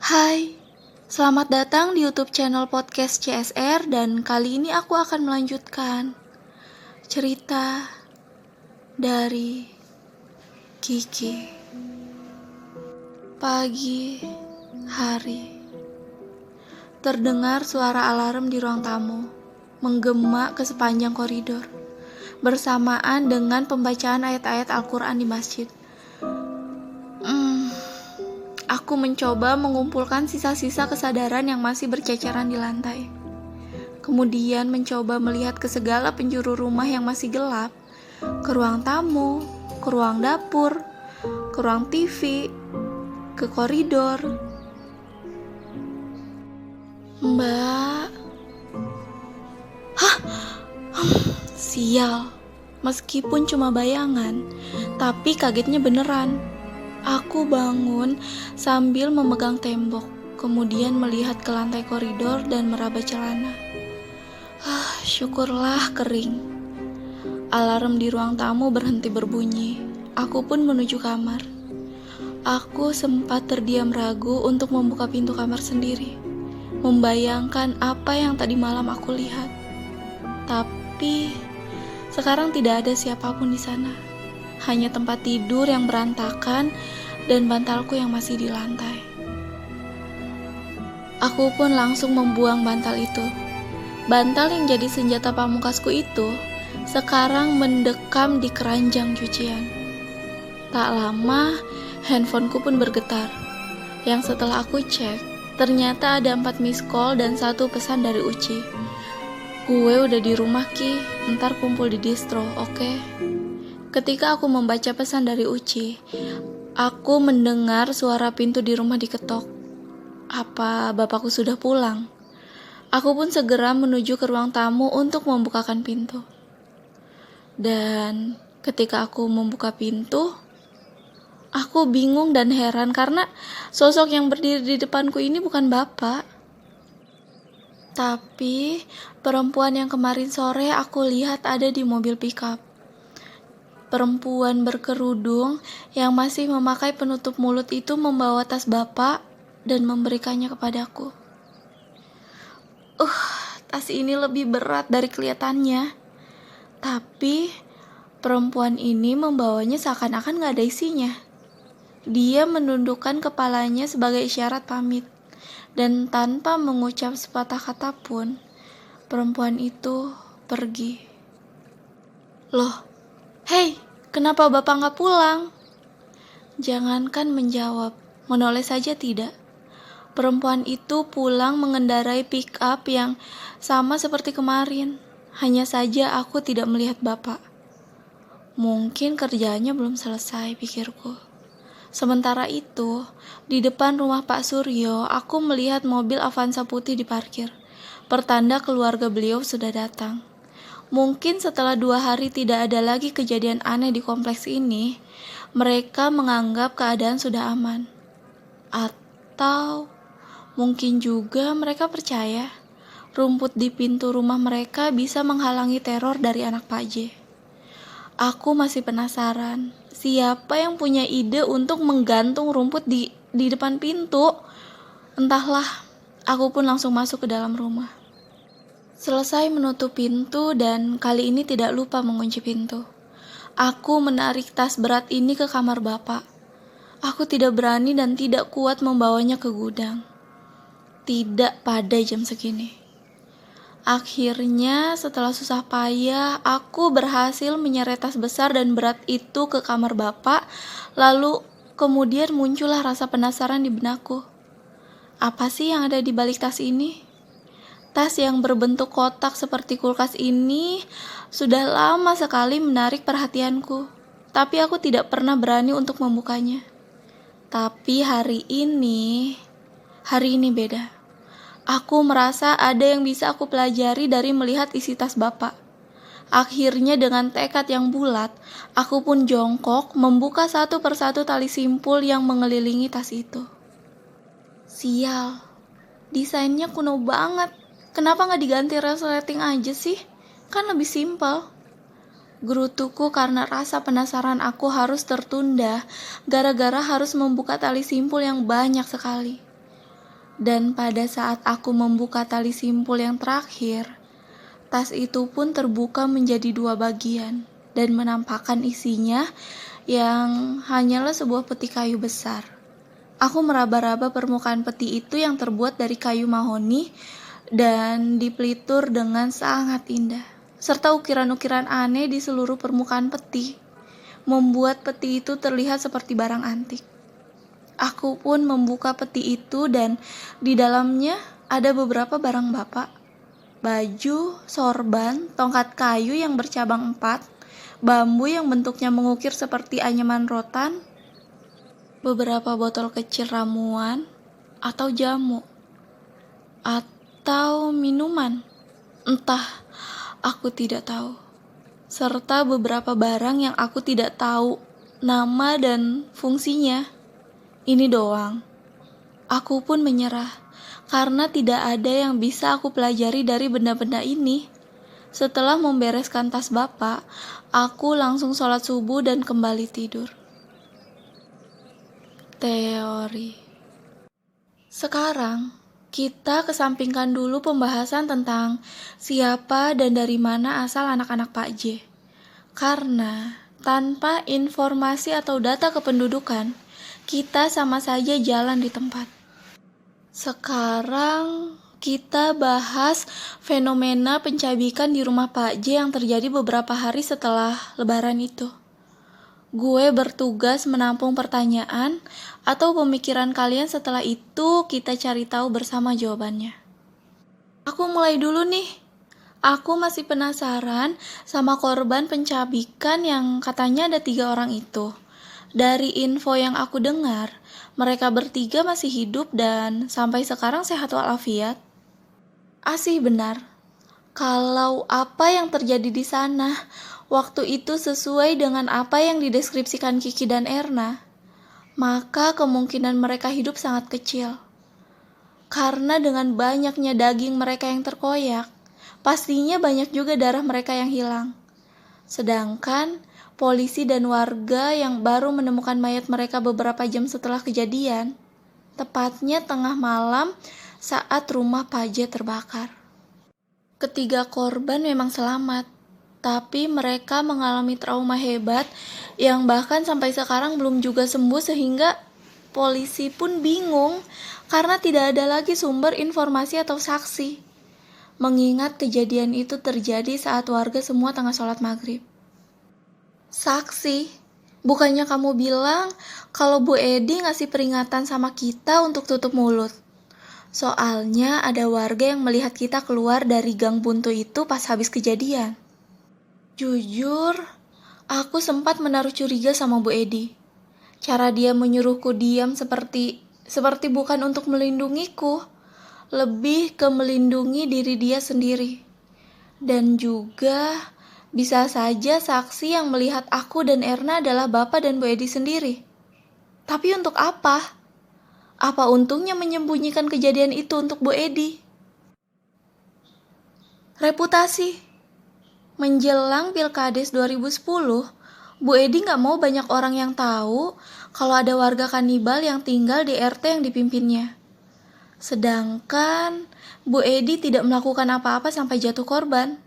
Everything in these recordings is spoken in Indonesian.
Hai, selamat datang di YouTube channel podcast CSR dan kali ini aku akan melanjutkan cerita dari Kiki. Pagi hari, terdengar suara alarm di ruang tamu menggema ke sepanjang koridor bersamaan dengan pembacaan ayat-ayat Al-Quran di masjid. Aku mencoba mengumpulkan sisa-sisa kesadaran yang masih berceceran di lantai. Kemudian mencoba melihat ke segala penjuru rumah yang masih gelap, ke ruang tamu, ke ruang dapur, ke ruang TV, ke koridor. Mbak, sial. Meskipun cuma bayangan, tapi kagetnya beneran. Aku bangun sambil memegang tembok, kemudian melihat ke lantai koridor dan meraba celana. Syukurlah kering. Alarm di ruang tamu berhenti berbunyi. Aku pun menuju kamar. Aku sempat terdiam ragu untuk membuka pintu kamar sendiri, membayangkan apa yang tadi malam aku lihat. Tapi sekarang tidak ada siapapun di sana. Hanya tempat tidur yang berantakan dan bantalku yang masih di lantai. Aku pun langsung membuang bantal itu. Bantal yang jadi senjata pamungkasku itu sekarang mendekam di keranjang cucian. Tak lama, handphoneku pun bergetar. Yang setelah aku cek, ternyata ada 4 miss call dan 1 pesan dari Uci. Gue udah di rumah Ki, ntar kumpul di distro, oke? Ketika aku membaca pesan dari Uci, aku mendengar suara pintu di rumah diketok. Apa bapakku sudah pulang? Aku pun segera menuju ke ruang tamu untuk membukakan pintu. Dan ketika aku membuka pintu, aku bingung dan heran karena sosok yang berdiri di depanku ini bukan bapak. Tapi perempuan yang kemarin sore aku lihat ada di mobil pickup. Perempuan berkerudung yang masih memakai penutup mulut itu membawa tas bapak dan memberikannya kepadaku. Tas ini lebih berat dari kelihatannya. Tapi perempuan ini membawanya seakan-akan gak ada isinya. Dia menundukkan kepalanya sebagai isyarat pamit. Dan tanpa mengucap sepatah kata pun, perempuan itu pergi. Loh, hei, kenapa bapak gak pulang? Jangankan menjawab, menoleh saja tidak. Perempuan itu pulang mengendarai pick up yang sama seperti kemarin. Hanya saja aku tidak melihat bapak. Mungkin kerjaannya belum selesai, pikirku. Sementara itu, di depan rumah Pak Suryo, aku melihat mobil Avanza putih diparkir. Pertanda keluarga beliau sudah datang. Mungkin setelah 2 hari tidak ada lagi kejadian aneh di kompleks ini, mereka menganggap keadaan sudah aman. Atau mungkin juga mereka percaya rumput di pintu rumah mereka bisa menghalangi teror dari anak Pak J. Aku masih penasaran, siapa yang punya ide untuk menggantung rumput di depan pintu? Entahlah, aku pun langsung masuk ke dalam rumah. Selesai menutup pintu dan kali ini tidak lupa mengunci pintu. Aku menarik tas berat ini ke kamar bapak. Aku tidak berani dan tidak kuat membawanya ke gudang. Tidak pada jam segini. Akhirnya setelah susah payah, aku berhasil menyeret tas besar dan berat itu ke kamar bapak. Lalu kemudian muncullah rasa penasaran di benakku. Apa sih yang ada di balik tas ini? Tas yang berbentuk kotak seperti kulkas ini sudah lama sekali menarik perhatianku. Tapi aku tidak pernah berani untuk membukanya. Tapi hari ini beda. Aku merasa ada yang bisa aku pelajari dari melihat isi tas bapak. Akhirnya dengan tekad yang bulat, aku pun jongkok membuka satu persatu tali simpul yang mengelilingi tas itu. Sial, desainnya kuno banget. Kenapa gak diganti resleting aja sih? Kan lebih simpel. Gerutuku karena rasa penasaran aku harus tertunda gara-gara harus membuka tali simpul yang banyak sekali. Dan pada saat aku membuka tali simpul yang terakhir, tas itu pun terbuka menjadi 2 bagian dan menampakkan isinya yang hanyalah sebuah peti kayu besar. Aku meraba-raba permukaan peti itu yang terbuat dari kayu mahoni dan dipelitur dengan sangat indah, serta ukiran-ukiran aneh di seluruh permukaan peti, membuat peti itu terlihat seperti barang antik. Aku pun membuka peti itu dan di dalamnya ada beberapa barang bapak. Baju, sorban, tongkat kayu yang bercabang 4, bambu yang bentuknya mengukir seperti anyaman rotan, beberapa botol kecil ramuan atau jamu atau minuman, entah, aku tidak tahu, serta beberapa barang yang aku tidak tahu nama dan fungsinya. Ini doang. Aku pun menyerah karena tidak ada yang bisa aku pelajari dari benda-benda ini. Setelah membereskan tas bapak, aku langsung sholat subuh dan kembali tidur. Teori. Sekarang, kita kesampingkan dulu pembahasan tentang siapa dan dari mana asal anak-anak Pak J. Karena tanpa informasi atau data kependudukan, kita sama saja jalan di tempat. Sekarang kita bahas fenomena pencabikan di rumah Pak J yang terjadi beberapa hari setelah lebaran itu. Gue bertugas menampung pertanyaan atau pemikiran kalian, setelah itu kita cari tahu bersama jawabannya. Aku mulai dulu nih. Aku masih penasaran sama korban pencabikan yang katanya ada 3 orang itu. Dari info yang aku dengar, mereka bertiga masih hidup dan sampai sekarang sehat walafiat. Asih benar. Kalau apa yang terjadi di sana waktu itu sesuai dengan apa yang dideskripsikan Kiki dan Erna, maka kemungkinan mereka hidup sangat kecil. Karena dengan banyaknya daging mereka yang terkoyak, pastinya banyak juga darah mereka yang hilang. Sedangkan polisi dan warga yang baru menemukan mayat mereka beberapa jam setelah kejadian, tepatnya tengah malam saat rumah Pak J terbakar. Ketiga korban memang selamat, tapi mereka mengalami trauma hebat yang bahkan sampai sekarang belum juga sembuh, sehingga polisi pun bingung karena tidak ada lagi sumber informasi atau saksi. Mengingat kejadian itu terjadi saat warga semua tengah sholat maghrib. Saksi? Bukannya kamu bilang kalau Bu Edi ngasih peringatan sama kita untuk tutup mulut? Soalnya ada warga yang melihat kita keluar dari gang buntu itu pas habis kejadian. Jujur, aku sempat menaruh curiga sama Bu Edi. Cara dia menyuruhku diam seperti bukan untuk melindungiku, lebih ke melindungi diri dia sendiri. Dan juga bisa saja saksi yang melihat aku dan Erna adalah Bapak dan Bu Edi sendiri. Tapi untuk apa? Apa untungnya menyembunyikan kejadian itu untuk Bu Edi? Reputasi. Menjelang Pilkades 2010, Bu Edi gak mau banyak orang yang tahu kalau ada warga kanibal yang tinggal di RT yang dipimpinnya. Sedangkan Bu Edi tidak melakukan apa-apa sampai jatuh korban.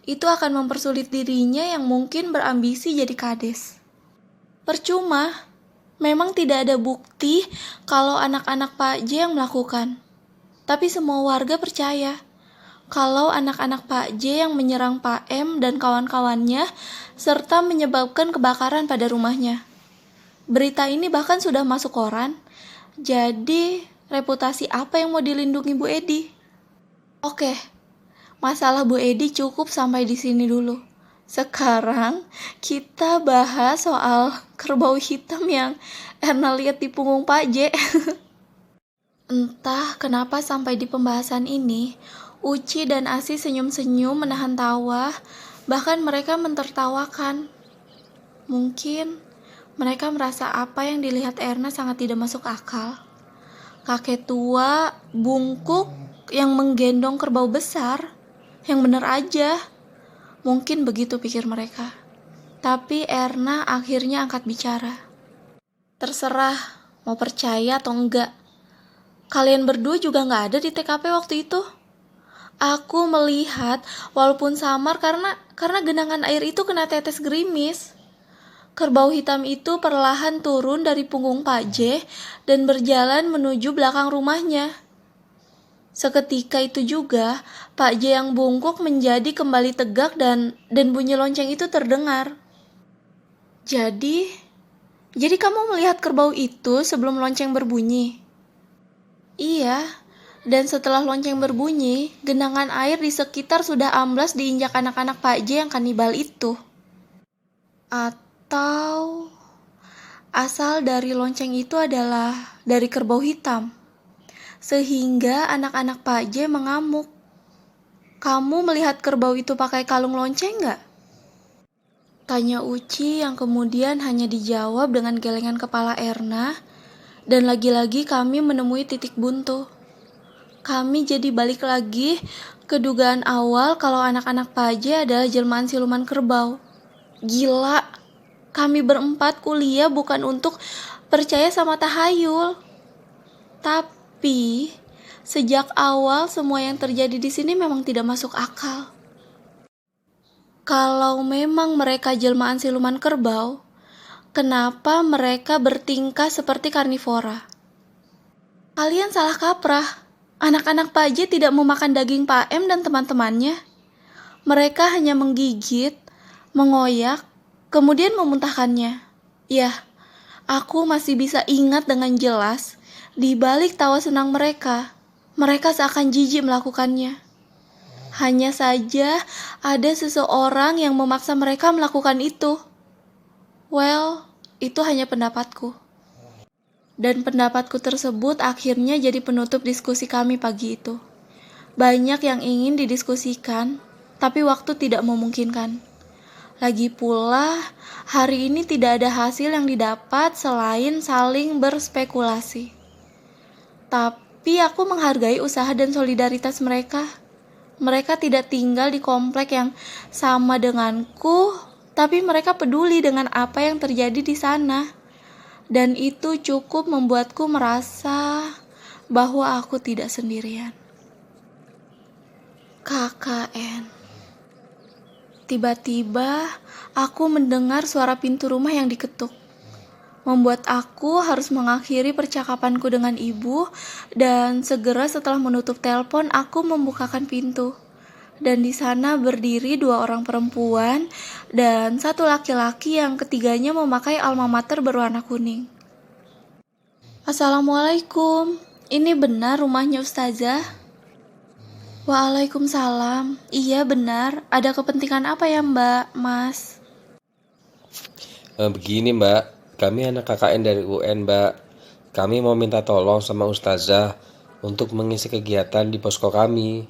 Itu akan mempersulit dirinya yang mungkin berambisi jadi kades. Percuma. Memang tidak ada bukti kalau anak-anak Pak J yang melakukan. Tapi semua warga percaya kalau anak-anak Pak J yang menyerang Pak M dan kawan-kawannya serta menyebabkan kebakaran pada rumahnya. Berita ini bahkan sudah masuk koran. Jadi, reputasi apa yang mau dilindungi Bu Edi? Oke, masalah Bu Edi cukup sampai di sini dulu. Sekarang kita bahas soal kerbau hitam yang Erna lihat di punggung Pak J. Entah kenapa sampai di pembahasan ini, Uci dan Asi senyum-senyum menahan tawa, bahkan mereka mentertawakan. Mungkin mereka merasa apa yang dilihat Erna sangat tidak masuk akal. Kakek tua, bungkuk, yang menggendong kerbau besar, yang benar aja. Mungkin begitu pikir mereka. Tapi Erna akhirnya angkat bicara. Terserah mau percaya atau enggak. Kalian berdua juga nggak ada di TKP waktu itu. Aku melihat walaupun samar karena genangan air itu kena tetes gerimis. Kerbau hitam itu perlahan turun dari punggung Pak J dan berjalan menuju belakang rumahnya. Seketika itu juga, Pak J yang bungkuk menjadi kembali tegak dan bunyi lonceng itu terdengar. Jadi kamu melihat kerbau itu sebelum lonceng berbunyi? Iya, dan setelah lonceng berbunyi, genangan air di sekitar sudah amblas diinjak anak-anak Pak J yang kanibal itu. Atau asal dari lonceng itu adalah dari kerbau hitam. Sehingga anak-anak Pak J mengamuk. Kamu melihat kerbau itu pakai kalung lonceng nggak? Tanya Uci yang kemudian hanya dijawab dengan gelengan kepala Erna. Dan lagi-lagi kami menemui titik buntu. Kami jadi balik lagi ke dugaan awal kalau anak-anak Pak J adalah jelmaan siluman kerbau. Gila, kami berempat kuliah bukan untuk percaya sama tahayul. Tapi sejak awal semua yang terjadi di sini memang tidak masuk akal. Kalau memang mereka jelmaan siluman kerbau, kenapa mereka bertingkah seperti karnivora? Kalian salah kaprah. Anak-anak Pak J tidak memakan daging Pak M dan teman-temannya. Mereka hanya menggigit, mengoyak, kemudian memuntahkannya. Ya, aku masih bisa ingat dengan jelas. Di balik tawa senang mereka seakan jijik melakukannya. Hanya saja ada seseorang yang memaksa mereka melakukan itu. Well, itu hanya pendapatku. Dan pendapatku tersebut akhirnya jadi penutup diskusi kami pagi itu. Banyak yang ingin didiskusikan, tapi waktu tidak memungkinkan. Lagi pula, hari ini tidak ada hasil yang didapat selain saling berspekulasi. Tapi aku menghargai usaha dan solidaritas mereka. Mereka tidak tinggal di komplek yang sama denganku, tapi mereka peduli dengan apa yang terjadi di sana. Dan itu cukup membuatku merasa bahwa aku tidak sendirian. KKN. Tiba-tiba aku mendengar suara pintu rumah yang diketuk. Membuat aku harus mengakhiri percakapanku dengan ibu dan segera setelah menutup telepon aku membukakan pintu. Dan di sana berdiri 2 orang perempuan dan 1 laki-laki yang ketiganya memakai alma mater berwarna kuning. Assalamualaikum, ini benar rumahnya Ustazah? Waalaikumsalam, iya benar, ada kepentingan apa ya Mbak, Mas? Begini Mbak, kami anak KKN dari UN Mbak. Kami mau minta tolong sama Ustazah untuk mengisi kegiatan di posko kami.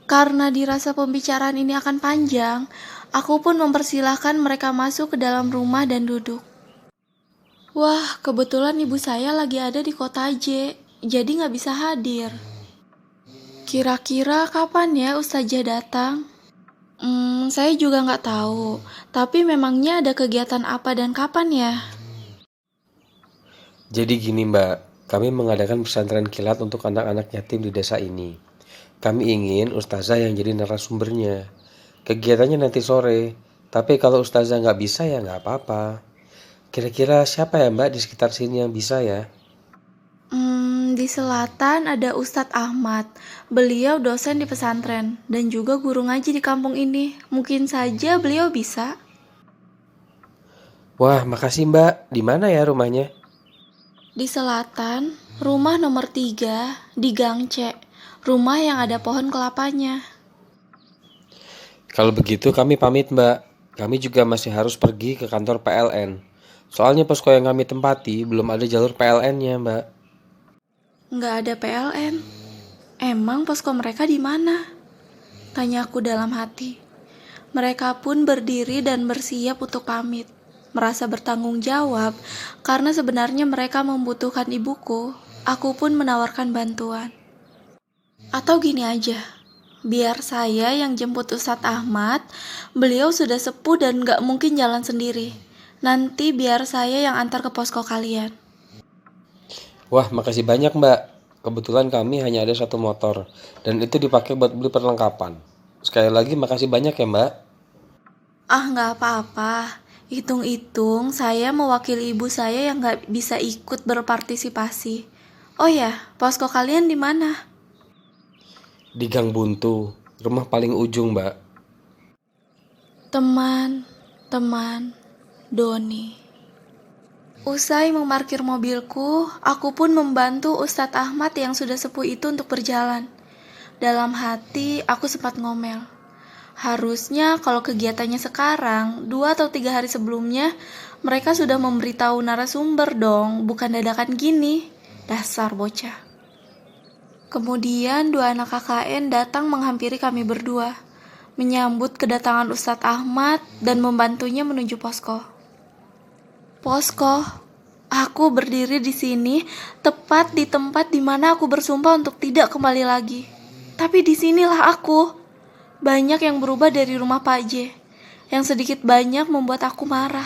Karena dirasa pembicaraan ini akan panjang, aku pun mempersilahkan mereka masuk ke dalam rumah dan duduk. Wah, kebetulan ibu saya lagi ada di kota J, jadi gak bisa hadir. Kira-kira kapan ya Ustazah datang? Saya juga gak tahu, tapi memangnya ada kegiatan apa dan kapan ya? Jadi gini Mbak, kami mengadakan pesantren kilat untuk anak-anak yatim di desa ini. Kami ingin Ustazah yang jadi narasumbernya. Kegiatannya nanti sore, tapi kalau Ustazah nggak bisa ya nggak apa-apa. Kira-kira siapa ya Mbak di sekitar sini yang bisa ya? Di selatan ada Ustadz Ahmad. Beliau dosen di pesantren dan juga guru ngaji di kampung ini. Mungkin saja beliau bisa. Wah, makasih Mbak. Di mana ya rumahnya? Di selatan, rumah nomor 3 di Gang C. Rumah yang ada pohon kelapanya. Kalau begitu kami pamit Mbak. Kami juga masih harus pergi ke kantor PLN. Soalnya posko yang kami tempati belum ada jalur PLN-nya Mbak. Nggak ada PLN. Emang posko mereka di mana? Tanyaku dalam hati. Mereka pun berdiri dan bersiap untuk pamit. Merasa bertanggung jawab karena sebenarnya mereka membutuhkan ibuku. Aku pun menawarkan bantuan. Atau gini aja, biar saya yang jemput Ustadz Ahmad. Beliau sudah sepuh dan gak mungkin jalan sendiri. Nanti biar saya yang antar ke posko kalian. Wah, makasih banyak Mbak. Kebetulan kami hanya ada satu motor, dan itu dipakai buat beli perlengkapan. Sekali lagi makasih banyak ya Mbak. Ah, nggak apa-apa. Hitung-hitung, saya mewakili ibu saya yang nggak bisa ikut berpartisipasi. Oh ya, posko kalian di mana? Di Gang Buntu, rumah paling ujung Mbak. Teman, Doni. Usai memarkir mobilku, aku pun membantu Ustadz Ahmad yang sudah sepuh itu untuk berjalan. Dalam hati, aku sempat ngomel. Harusnya kalau kegiatannya sekarang, 2 atau 3 hari sebelumnya, mereka sudah memberitahu narasumber dong, bukan dadakan gini. Dasar bocah. Kemudian 2 anak KKN datang menghampiri kami berdua, menyambut kedatangan Ustadz Ahmad dan membantunya menuju posko. Posko, aku berdiri di sini, tepat di tempat di mana aku bersumpah untuk tidak kembali lagi. Tapi di sinilah aku. Banyak yang berubah dari rumah Pak J, yang sedikit banyak membuat aku marah.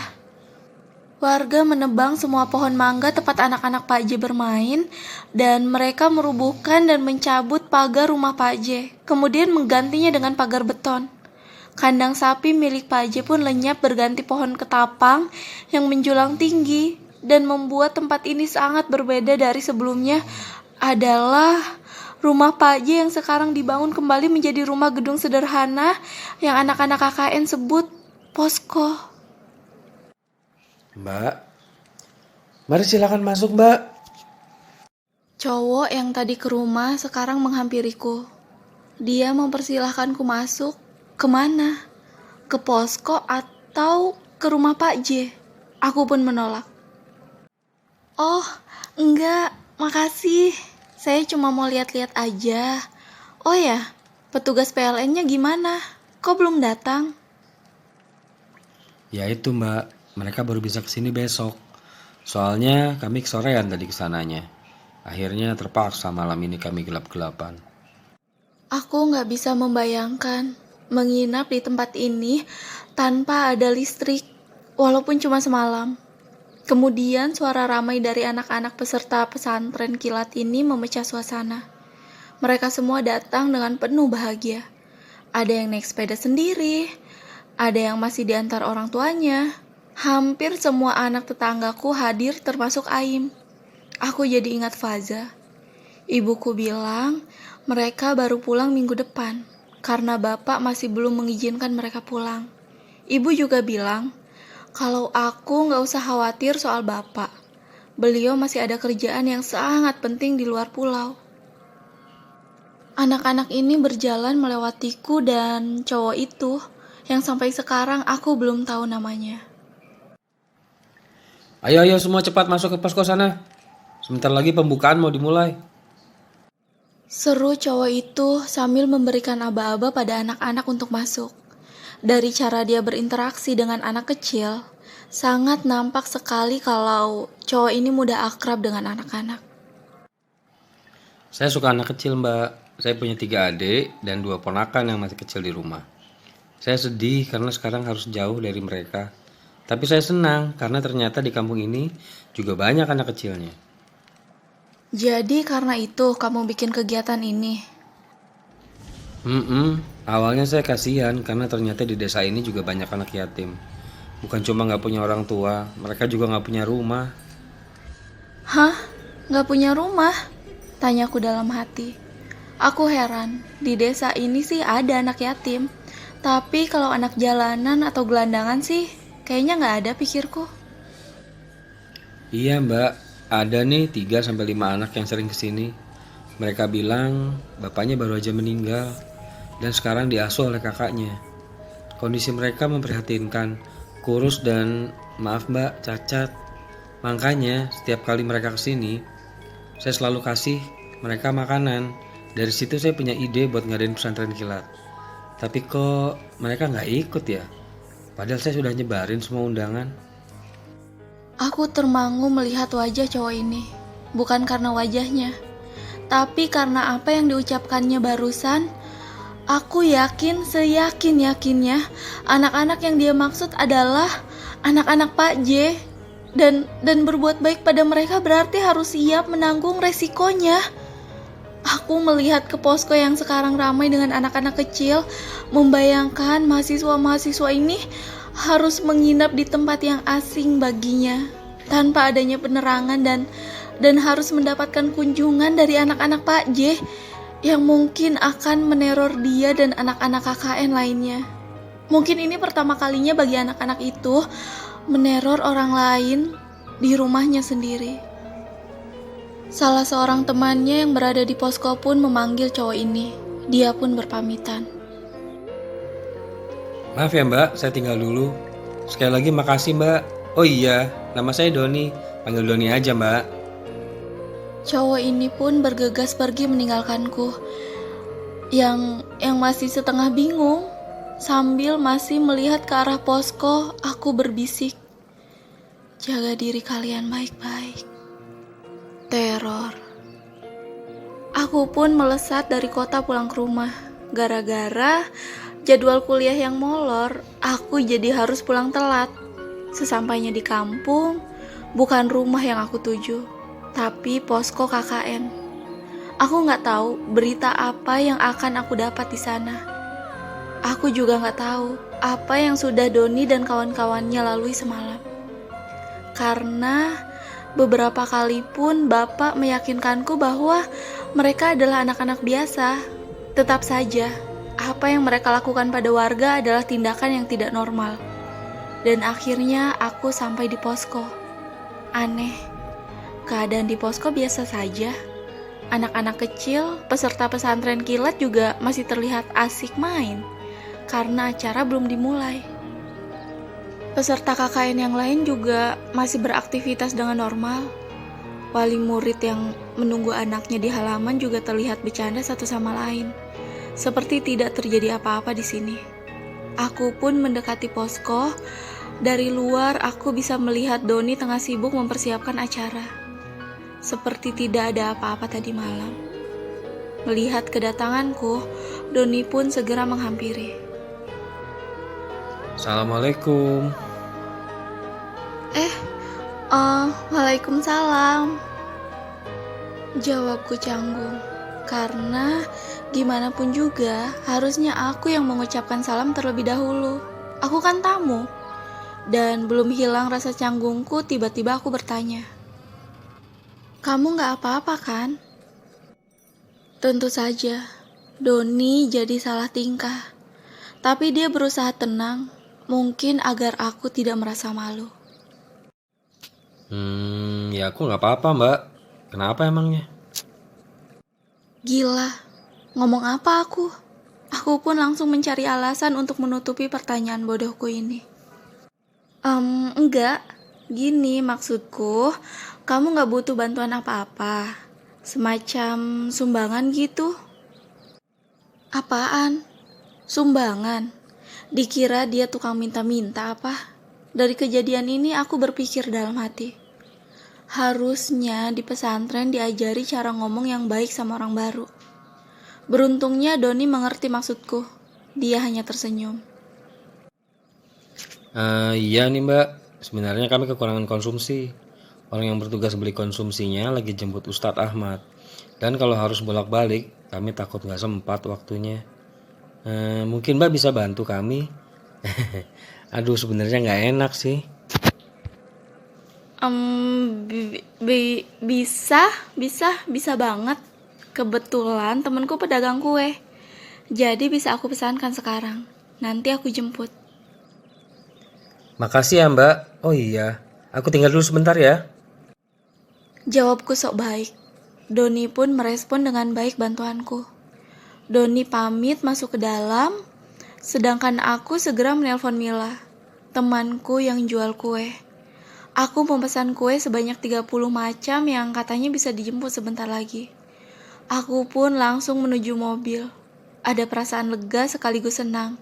Warga menebang semua pohon mangga tempat anak-anak Pak J bermain, dan mereka merubuhkan dan mencabut pagar rumah Pak J, kemudian menggantinya dengan pagar beton. Kandang sapi milik Pak J pun lenyap berganti pohon ketapang yang menjulang tinggi, dan membuat tempat ini sangat berbeda dari sebelumnya adalah rumah Pak J yang sekarang dibangun kembali menjadi rumah gedung sederhana yang anak-anak KKN sebut posko. Mbak, mari silakan masuk Mbak. Cowok yang tadi ke rumah sekarang menghampiriku. Dia mempersilahkanku masuk. Kemana? Ke posko atau ke rumah Pak J? Aku pun menolak. Oh, enggak, makasih. Saya cuma mau lihat-lihat aja. Oh ya, petugas PLN-nya gimana? Kok belum datang? Ya itu Mbak, mereka baru bisa kesini besok. Soalnya kami kesorean tadi kesananya. Akhirnya terpaksa malam ini kami gelap-gelapan. Aku nggak bisa membayangkan menginap di tempat ini tanpa ada listrik, walaupun cuma semalam. Kemudian suara ramai dari anak-anak peserta pesantren kilat ini memecah suasana. Mereka semua datang dengan penuh bahagia. Ada yang naik sepeda sendiri, ada yang masih diantar orang tuanya. Hampir semua anak tetanggaku hadir termasuk Aim. Aku jadi ingat Faza. Ibuku bilang mereka baru pulang minggu depan karena bapak masih belum mengizinkan mereka pulang. Ibu juga bilang kalau aku gak usah khawatir soal bapak. Beliau masih ada kerjaan yang sangat penting di luar pulau. Anak-anak ini berjalan melewatiku dan cowok itu yang sampai sekarang aku belum tahu namanya. Ayo semua cepat masuk ke posko sana. Sebentar lagi pembukaan mau dimulai. Seru cowok itu sambil memberikan aba-aba pada anak-anak untuk masuk. Dari cara dia berinteraksi dengan anak kecil, sangat nampak sekali kalau cowok ini mudah akrab dengan anak-anak. Saya suka anak kecil Mbak. Saya punya 3 adik dan 2 ponakan yang masih kecil di rumah. Saya sedih karena sekarang harus jauh dari mereka. Tapi saya senang karena ternyata di kampung ini juga banyak anak kecilnya. Jadi karena itu kamu bikin kegiatan ini? Awalnya saya kasihan karena ternyata di desa ini juga banyak anak yatim. Bukan cuma gak punya orang tua, mereka juga gak punya rumah. Hah? Gak punya rumah? Tanyaku dalam hati. Aku heran, di desa ini sih ada anak yatim. Tapi kalau anak jalanan atau gelandangan sih kayaknya gak ada pikirku. Iya Mbak, ada nih 3-5 anak yang sering kesini. Mereka bilang bapaknya baru aja meninggal dan sekarang diasuh oleh kakaknya. Kondisi mereka memprihatinkan, kurus dan maaf Mbak, cacat. Makanya setiap kali mereka kesini, saya selalu kasih mereka makanan. Dari situ saya punya ide buat ngadain pesantren kilat. Tapi kok mereka nggak ikut ya? Padahal saya sudah nyebarin semua undangan. Aku termangu melihat wajah cowok ini. Bukan karena wajahnya, tapi karena apa yang diucapkannya barusan. Aku yakin, seyakin-yakinnya anak-anak yang dia maksud adalah anak-anak Pak J. Dan berbuat baik pada mereka berarti harus siap menanggung resikonya. Aku melihat ke posko yang sekarang ramai dengan anak-anak kecil, membayangkan mahasiswa-mahasiswa ini harus menginap di tempat yang asing baginya, tanpa adanya penerangan dan harus mendapatkan kunjungan dari anak-anak Pak J yang mungkin akan meneror dia dan anak-anak KKN lainnya. Mungkin ini pertama kalinya bagi anak-anak itu meneror orang lain di rumahnya sendiri. Salah seorang temannya yang berada di posko pun memanggil cowok ini. Dia pun berpamitan. Maaf ya Mbak, saya tinggal dulu. Sekali lagi makasih Mbak. Oh iya, nama saya Doni. Panggil Doni aja Mbak. Cowok ini pun bergegas pergi meninggalkanku. Yang masih setengah bingung. Sambil masih melihat ke arah posko, aku berbisik. Jaga diri kalian baik-baik. Teror. Aku pun melesat dari kota pulang ke rumah. Gara-gara jadwal kuliah yang molor, aku jadi harus pulang telat. Sesampainya di kampung, bukan rumah yang aku tuju, tapi posko KKN. Aku nggak tahu berita apa yang akan aku dapat di sana. Aku juga nggak tahu apa yang sudah Doni dan kawan-kawannya lalui semalam. Karena beberapa kali pun Bapak meyakinkanku bahwa mereka adalah anak-anak biasa. Tetap saja, apa yang mereka lakukan pada warga adalah tindakan yang tidak normal. Dan akhirnya aku sampai di posko. Aneh, keadaan di posko biasa saja. Anak-anak kecil, peserta pesantren kilat juga masih terlihat asik main. Karena acara belum dimulai. Peserta KKN yang lain juga masih beraktivitas dengan normal. Wali murid yang menunggu anaknya di halaman juga terlihat bercanda satu sama lain. Seperti tidak terjadi apa-apa di sini. Aku pun mendekati posko. Dari luar aku bisa melihat Doni tengah sibuk mempersiapkan acara. Seperti tidak ada apa-apa tadi malam. Melihat kedatanganku, Doni pun segera menghampiri. Assalamualaikum. Waalaikumsalam. Jawabku canggung. Karena gimana pun juga harusnya aku yang mengucapkan salam terlebih dahulu. Aku kan tamu. Dan belum hilang rasa canggungku, tiba-tiba aku bertanya. Kamu gak apa-apa kan? Tentu saja, Doni jadi salah tingkah. Tapi dia berusaha tenang, mungkin agar aku tidak merasa malu. Ya aku nggak apa-apa Mbak. Kenapa emangnya? Gila, ngomong apa aku? Aku pun langsung mencari alasan untuk menutupi pertanyaan bodohku ini. Enggak, gini maksudku, kamu gak butuh bantuan apa-apa. Semacam sumbangan gitu. Apaan? Sumbangan? Dikira dia tukang minta-minta apa? Dari kejadian ini aku berpikir dalam hati. Harusnya di pesantren diajari cara ngomong yang baik sama orang baru. Beruntungnya Doni mengerti maksudku. Dia hanya tersenyum. Iya nih Mbak, sebenarnya kami kekurangan konsumsi. Orang yang bertugas beli konsumsinya lagi jemput Ustadz Ahmad. Dan kalau harus bolak-balik, kami takut nggak sempat waktunya. Mungkin Mbak bisa bantu kami. Aduh sebenarnya nggak enak sih. Bisa banget. Kebetulan temenku pedagang kue. Jadi bisa aku pesankan sekarang. Nanti aku jemput. Makasih ya Mbak. Oh iya, aku tinggal dulu sebentar ya. Jawabku sok baik. Doni pun merespon dengan baik bantuanku. Doni pamit masuk ke dalam, sedangkan aku segera menelpon Mila, temanku yang jual kue. Aku memesan kue sebanyak 30 macam yang katanya bisa dijemput sebentar lagi. Aku pun langsung menuju mobil. Ada perasaan lega sekaligus senang.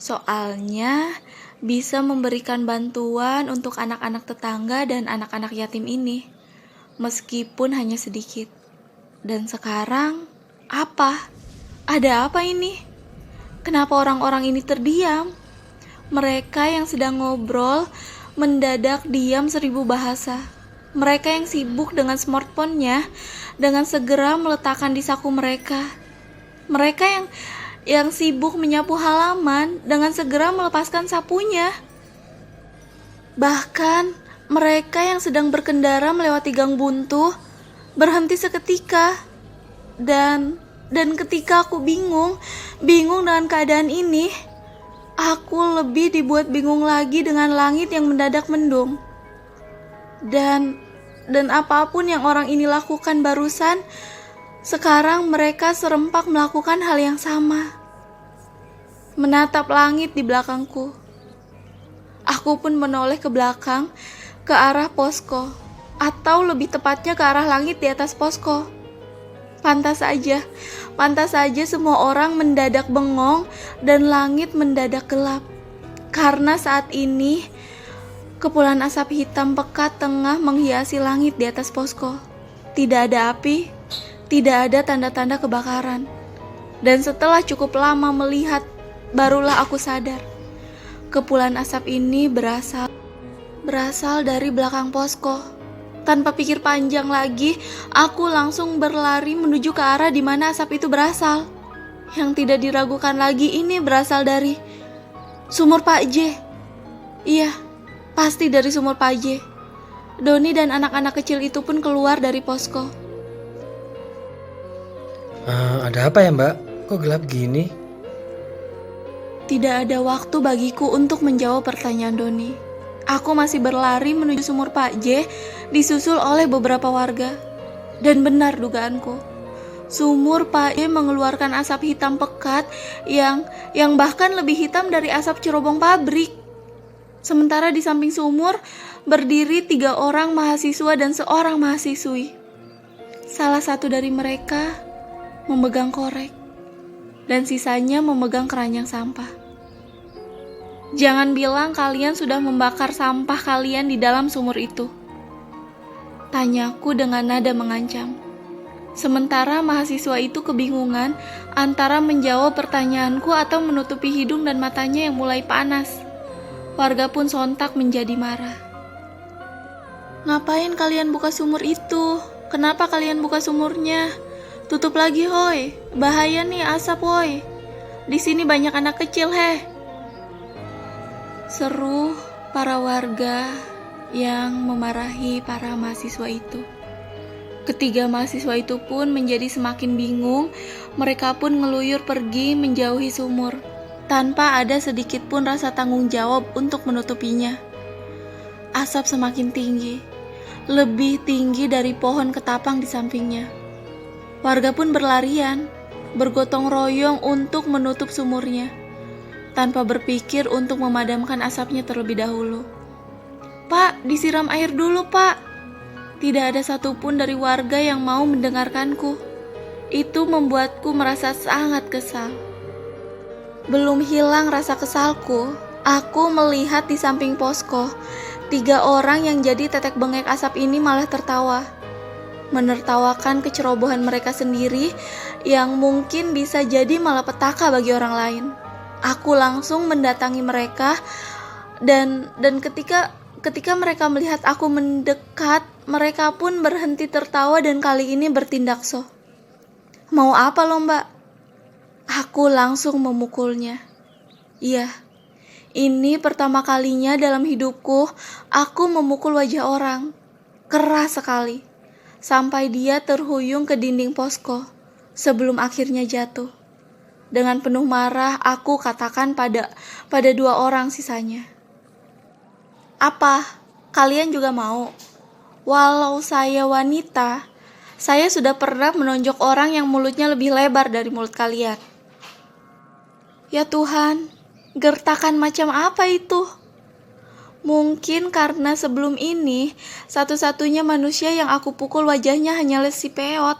Soalnya bisa memberikan bantuan untuk anak-anak tetangga dan anak-anak yatim ini. Meskipun hanya sedikit. Dan sekarang, apa? Ada apa ini? Kenapa orang-orang ini terdiam? Mereka yang sedang ngobrol mendadak diam 1000 bahasa. Mereka yang sibuk dengan smartphone-nya dengan segera meletakkan di saku mereka. Mereka yang sibuk menyapu halaman dengan segera melepaskan sapunya. Bahkan mereka yang sedang berkendara melewati gang buntu berhenti seketika. Dan ketika aku bingung dengan keadaan ini, aku lebih dibuat bingung lagi dengan langit yang mendadak mendung. Dan apapun yang orang ini lakukan barusan, sekarang mereka serempak melakukan hal yang sama. Menatap langit di belakangku. Aku pun menoleh ke belakang, ke arah posko, atau lebih tepatnya ke arah langit di atas posko. Pantas saja semua orang mendadak bengong dan langit mendadak gelap. Karena saat ini, kepulan asap hitam pekat tengah menghiasi langit di atas posko. Tidak ada api, tidak ada tanda-tanda kebakaran. Dan setelah cukup lama melihat, barulah aku sadar. Kepulan asap ini berasal dari belakang posko. Tanpa pikir panjang lagi, aku langsung berlari menuju ke arah di mana asap itu berasal. Yang tidak diragukan lagi, ini berasal dari sumur Pak J. Iya, pasti dari sumur Pak J. Doni dan anak-anak kecil itu pun keluar dari posko. Ada apa ya, Mbak? Kok gelap gini? Tidak ada waktu bagiku untuk menjawab pertanyaan Doni. Aku masih berlari menuju sumur Pak J, disusul oleh beberapa warga. Dan benar dugaanku. Sumur Pak J mengeluarkan asap hitam pekat yang bahkan lebih hitam dari asap cerobong pabrik. Sementara di samping sumur berdiri 3 orang mahasiswa dan seorang mahasiswi. Salah satu dari mereka memegang korek dan sisanya memegang keranjang sampah. Jangan bilang kalian sudah membakar sampah kalian di dalam sumur itu, tanyaku dengan nada mengancam. Sementara mahasiswa itu kebingungan antara menjawab pertanyaanku atau menutupi hidung dan matanya yang mulai panas. Warga pun sontak menjadi marah. Ngapain kalian buka sumur itu? Kenapa kalian buka sumurnya? Tutup lagi hoi, bahaya nih asap woi. Di sini banyak anak kecil heh. Seru para warga yang memarahi para mahasiswa itu. Ketiga mahasiswa itu pun menjadi semakin bingung. Mereka pun ngeluyur pergi menjauhi sumur, tanpa ada sedikit pun rasa tanggung jawab untuk menutupinya. Asap semakin tinggi, lebih tinggi dari pohon ketapang di sampingnya. Warga pun berlarian, bergotong royong untuk menutup sumurnya, tanpa berpikir untuk memadamkan asapnya terlebih dahulu. Pak, disiram air dulu, Pak. Tidak ada satupun dari warga yang mau mendengarkanku. Itu membuatku merasa sangat kesal. Belum hilang rasa kesalku, aku melihat di samping posko, 3 orang yang jadi tetek bengek asap ini malah tertawa. Menertawakan kecerobohan mereka sendiri yang mungkin bisa jadi malapetaka bagi orang lain. Aku langsung mendatangi mereka dan ketika mereka melihat aku mendekat, mereka pun berhenti tertawa dan kali ini bertindak so. Mau apa lo, Mbak? Aku langsung memukulnya. Iya, ini pertama kalinya dalam hidupku aku memukul wajah orang. Keras sekali, sampai dia terhuyung ke dinding posko sebelum akhirnya jatuh. Dengan penuh marah, aku katakan pada 2 orang sisanya. Apa? Kalian juga mau? Walau saya wanita, saya sudah pernah menonjok orang yang mulutnya lebih lebar dari mulut kalian. Ya Tuhan, gertakan macam apa itu? Mungkin karena sebelum ini, satu-satunya manusia yang aku pukul wajahnya hanyalah si Peot.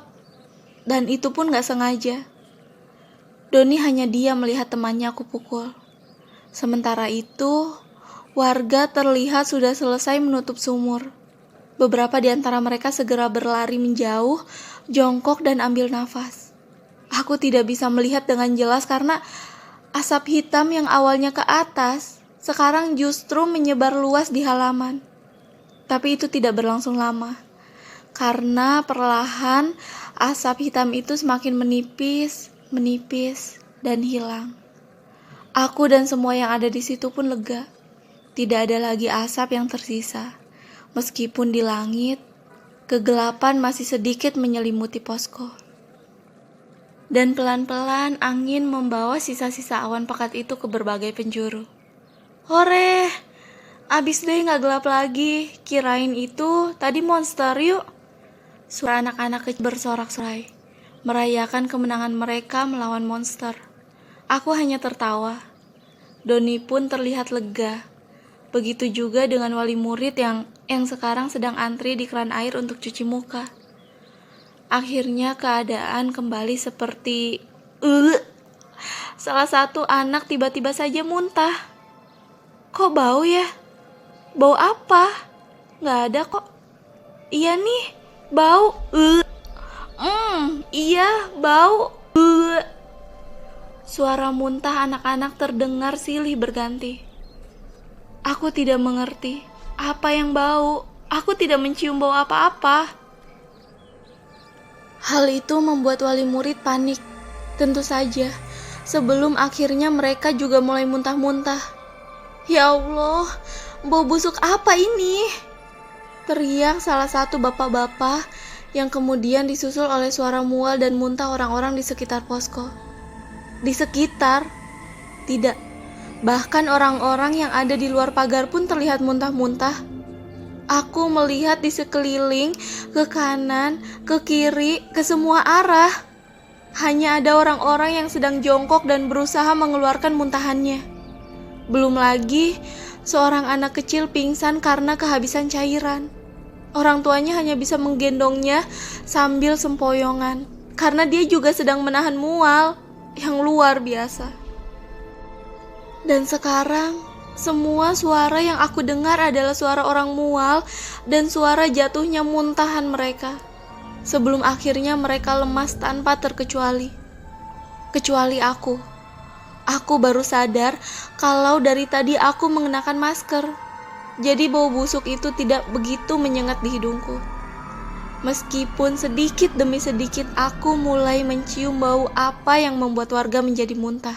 Dan itu pun gak sengaja. Doni hanya dia melihat temannya aku pukul. Sementara itu, warga terlihat sudah selesai menutup sumur. Beberapa di antara mereka segera berlari menjauh, jongkok dan ambil nafas. Aku tidak bisa melihat dengan jelas karena asap hitam yang awalnya ke atas, sekarang justru menyebar luas di halaman. Tapi itu tidak berlangsung lama, karena perlahan asap hitam itu semakin menipis, dan hilang. Aku dan semua yang ada di situ pun lega. Tidak ada lagi asap yang tersisa. Meskipun di langit, kegelapan masih sedikit menyelimuti posko. Dan pelan-pelan angin membawa sisa-sisa awan pekat itu ke berbagai penjuru. Hore, abis deh gak gelap lagi. Kirain itu tadi monster yuk. Suara anak-anak kecil bersorak-sorai, merayakan kemenangan mereka melawan monster. Aku hanya tertawa. Doni pun terlihat lega. Begitu juga dengan wali murid yang sekarang sedang antri di keran air untuk cuci muka. Akhirnya keadaan kembali seperti salah satu anak tiba-tiba saja muntah. Kok bau ya? Bau apa? Gak ada kok. Iya nih, bau. Iya, bau. Suara muntah anak-anak terdengar silih berganti. Aku tidak mengerti apa yang bau. Aku tidak mencium bau apa-apa. Hal itu membuat wali murid panik. Tentu saja, sebelum akhirnya mereka juga mulai muntah-muntah. Ya Allah, bau busuk apa ini? Teriak salah satu bapak-bapak yang kemudian disusul oleh suara mual dan muntah orang-orang di sekitar posko. Di sekitar? Tidak. Bahkan orang-orang yang ada di luar pagar pun terlihat muntah-muntah. Aku melihat di sekeliling, ke kanan, ke kiri, ke semua arah. Hanya ada orang-orang yang sedang jongkok dan berusaha mengeluarkan muntahannya. Belum lagi, seorang anak kecil pingsan karena kehabisan cairan. Orang tuanya hanya bisa menggendongnya sambil sempoyongan, karena dia juga sedang menahan mual yang luar biasa. Dan sekarang, semua suara yang aku dengar adalah suara orang mual dan suara jatuhnya muntahan mereka. Sebelum akhirnya mereka lemas tanpa terkecuali. Kecuali aku. Aku baru sadar kalau dari tadi aku mengenakan masker. Jadi bau busuk itu tidak begitu menyengat di hidungku. Meskipun sedikit demi sedikit aku mulai mencium bau apa yang membuat warga menjadi muntah.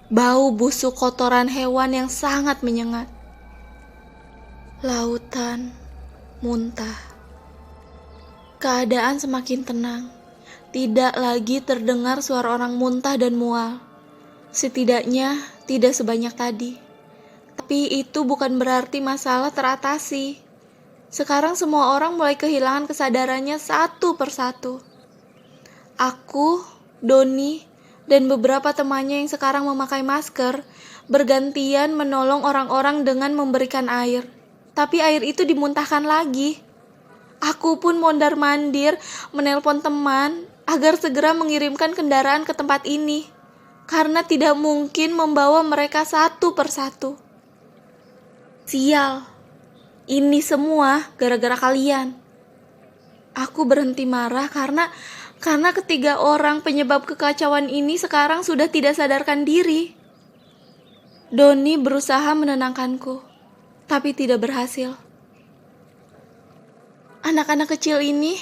Bau busuk kotoran hewan yang sangat menyengat. Lautan muntah. Keadaan semakin tenang. Tidak lagi terdengar suara orang muntah dan mual. Setidaknya tidak sebanyak tadi. Tapi itu bukan berarti masalah teratasi. Sekarang semua orang mulai kehilangan kesadarannya satu persatu. Aku, Doni, dan beberapa temannya yang sekarang memakai masker bergantian menolong orang-orang dengan memberikan air. Tapi air itu dimuntahkan lagi. Aku pun mondar-mandir menelpon teman agar segera mengirimkan kendaraan ke tempat ini. Karena tidak mungkin membawa mereka satu persatu. Sial, ini semua gara-gara kalian. Aku berhenti marah karena ketiga orang penyebab kekacauan ini sekarang sudah tidak sadarkan diri. Doni berusaha menenangkanku, tapi tidak berhasil. Anak-anak kecil ini,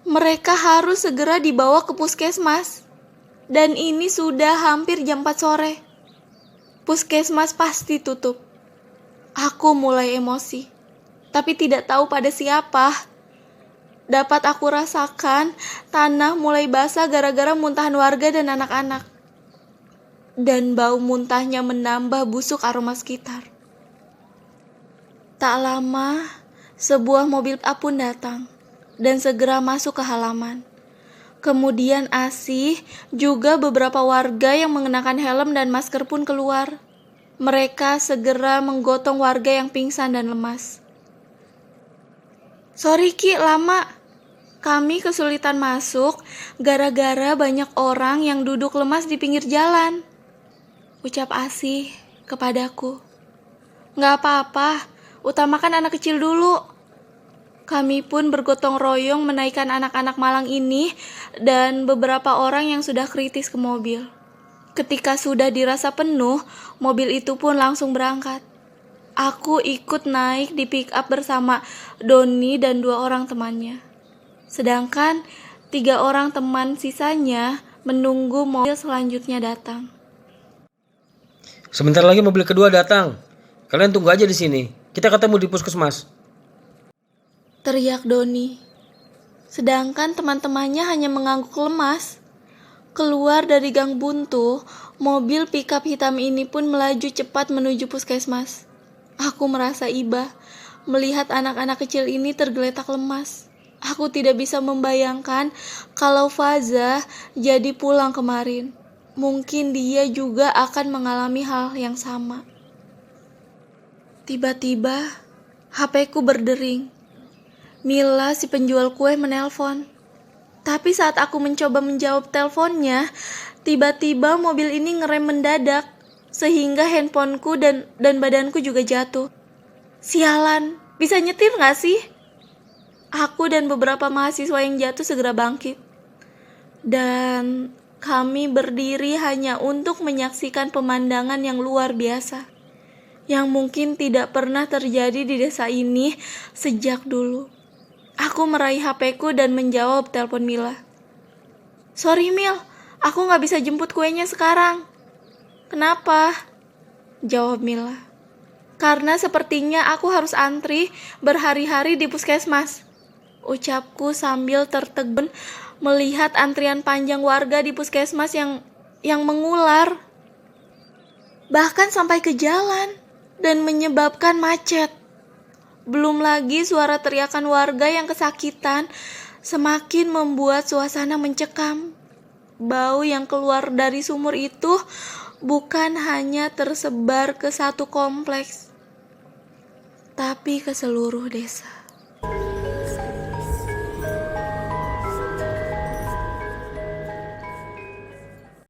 mereka harus segera dibawa ke puskesmas. Dan ini sudah hampir jam 4 sore. Puskesmas pasti tutup. Aku mulai emosi, tapi tidak tahu pada siapa. Dapat aku rasakan tanah mulai basah gara-gara muntahan warga dan anak-anak. Dan bau muntahnya menambah busuk aroma sekitar. Tak lama, sebuah mobil pun datang dan segera masuk ke halaman. Kemudian Asih, juga beberapa warga yang mengenakan helm dan masker pun keluar. Mereka segera menggotong warga yang pingsan dan lemas. Sorry Ki, lama. Kami kesulitan masuk gara-gara banyak orang yang duduk lemas di pinggir jalan. Ucap Asih kepadaku. Gak apa-apa, utamakan anak kecil dulu. Kami pun bergotong royong menaikkan anak-anak malang ini dan beberapa orang yang sudah kritis ke mobil. Ketika sudah dirasa penuh, mobil itu pun langsung berangkat. Aku ikut naik di pick up bersama Doni dan 2 orang temannya. Sedangkan 3 orang teman sisanya menunggu mobil selanjutnya datang. Sebentar lagi mobil kedua datang. Kalian tunggu aja di sini. Kita ketemu di puskesmas. Teriak Doni. Sedangkan teman-temannya hanya mengangguk lemas. Keluar dari gang buntu, mobil pickup hitam ini pun melaju cepat menuju puskesmas. Aku merasa iba melihat anak-anak kecil ini tergeletak lemas. Aku tidak bisa membayangkan kalau Faza jadi pulang kemarin. Mungkin dia juga akan mengalami hal yang sama. Tiba-tiba, HP-ku berdering. Mila, si penjual kue, menelpon. Tapi saat aku mencoba menjawab teleponnya, tiba-tiba mobil ini ngerem mendadak, sehingga handphoneku dan badanku juga jatuh. Sialan, bisa nyetir gak sih? Aku dan beberapa mahasiswa yang jatuh segera bangkit. Dan kami berdiri hanya untuk menyaksikan pemandangan yang luar biasa, yang mungkin tidak pernah terjadi di desa ini sejak dulu. Aku meraih HP-ku dan menjawab telepon Mila. "Sorry Mil, aku gak bisa jemput kuenya sekarang." "Kenapa?" jawab Mila. "Karena sepertinya aku harus antri berhari-hari di puskesmas," ucapku sambil tertegun melihat antrian panjang warga di puskesmas yang mengular. Bahkan sampai ke jalan dan menyebabkan macet. Belum lagi suara teriakan warga yang kesakitan semakin membuat suasana mencekam. Bau yang keluar dari sumur itu bukan hanya tersebar ke satu kompleks, tapi ke seluruh desa.